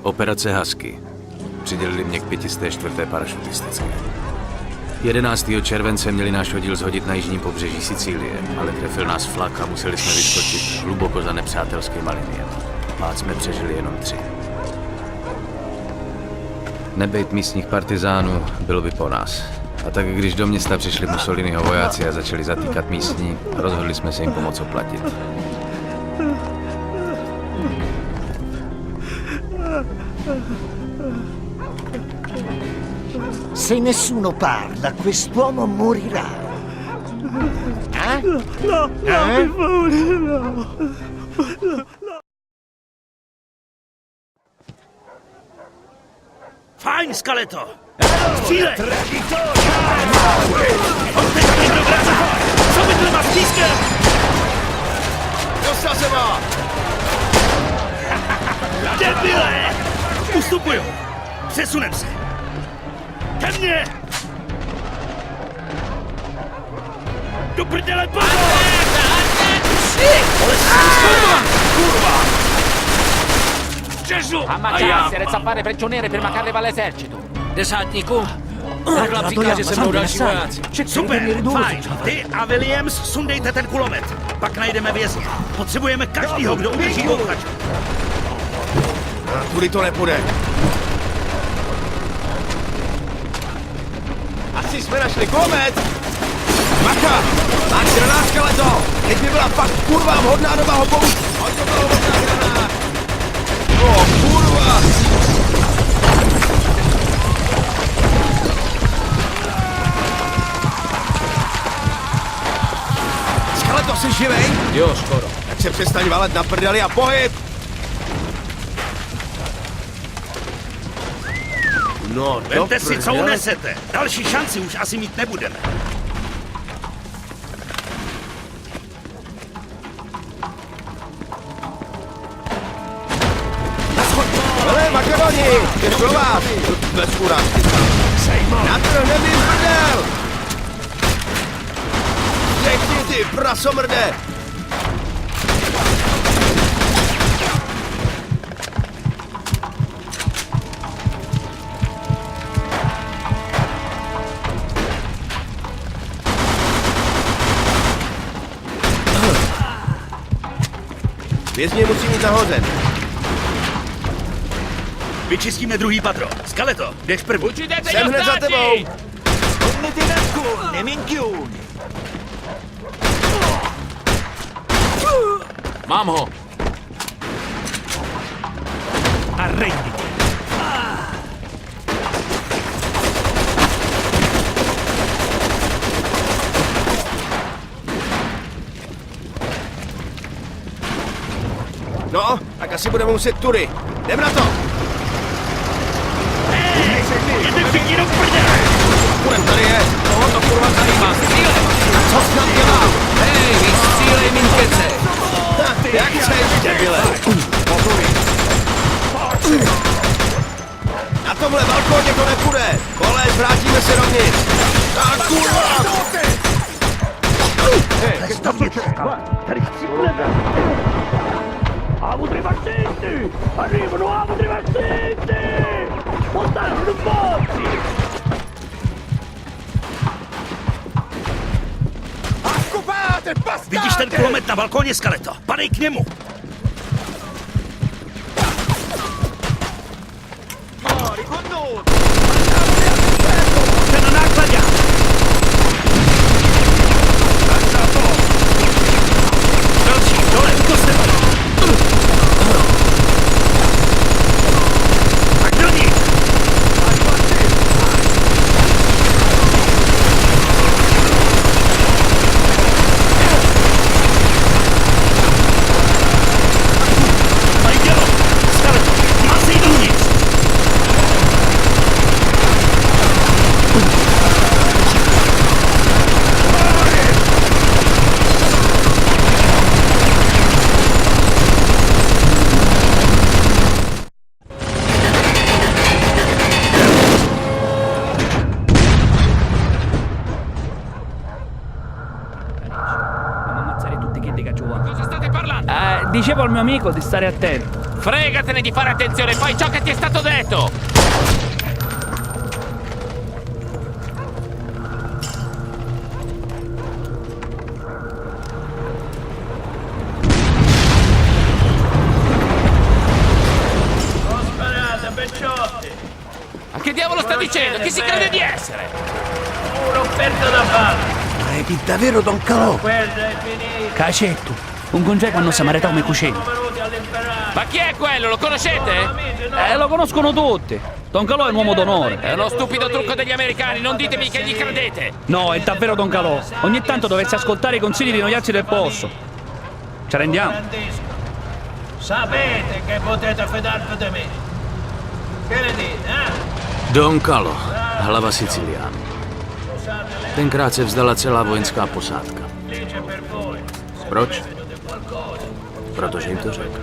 Operace Husky. Přidělili mě k 504. parašutistické. 11. července měli náš oddíl zhodit na jižním pobřeží Sicílie, ale trefil nás flak a museli jsme vyskočit hluboko za nepřátelskýma liniemi. Pát jsme přežili jenom 3. Nebejt místních partizánů, bylo by po nás. A tak když do města přišli Mussoliniho vojáci a začali zatýkat místní, rozhodli jsme se jim pomoct oplatit. Se nessuno parla, quest'uomo morirà. No, mi paura, no. Fajn, Skeleto! Střílej! Hoďte tam někdo vraca! Co by to má stískem? Dostal se má! Debile! Ustupuju! Přesunem se! Ke mně! Do prdele, pozor! Kurva! Přežu! Ammacciarsi, rezzafare prigioniere per mancarle all'esercito. Desátníku, Karla říká, že se mnou další vojáci. Super, fajn. Ty a Williams sundejte ten kulomet. Pak najdeme vězně. Potřebujeme každýho, kdo udrží bouchačku. Kudy to nepůjde. Asi jsme našli kulomet. Maka, máš granát, Skeleto. Teď by byla fakt kurva vhodná doba ho použít. Hoď to bylo vhodná granát. O, kurva. Skeleto, jsi živej? Jo, skoro. Tak se přestaň valet na prdeli a pohyb. No, Vemte si, co unesete. Další šanci už asi mít nebudeme. Hele, makaroni, jdeš pro vás. Bez urážky. Natrhne mi prdel. Děkni, ty prasomrde. Vězně musí mít nahozen. Vyčistíme druhý patro. Skeleto, jdeš první. Jsem hned za tebou. Mám ho. Arrendi. No, tak asi budeme muset tudy. Jdem na to. Jde všichni do prdele. Půjdem, tady je. Tohle to kurva zajímá. A co jsi nám dělal? Hej, vystřílej minkece. Jak chceš, debile. Na tomhle balkóně to nepůjde. Vole, vrátíme se dovnitř. Tak kurva. Tady chcípneme. Aamu trivaccenti! Arrivano aamu trivaccenti! Montare un bozzi! Vidíš ten kulomet na balkóně, Skeleto? Padej k němu! Ten na nákladě! Další, dole, ukostem! Tak do ní! dicevo al mio amico di stare attento. Fregatene di fare attenzione, fai ciò che ti è stato detto! Ma che diavolo sta dicendo? Chi si crede di essere? Credi davvero, Don Calò? Cacetto, un congeco hanno samaritano come cucina. Ma chi è quello? Lo conoscete? Lo conoscono tutti. Don Calò è un uomo d'onore. È uno stupido trucco degli americani, non ditemi che gli credete! No, è davvero Don Calò. Ogni tanto dovresti ascoltare i consigli di noiazzi del posto. Ci rendiamo? Sapete che potete fidarvi di me. Che ne dite, eh? Don Kalo, hlava Siciliano. Tenkrát se vzdala celá vojenská posádka. Proč? Protože jim to řekl.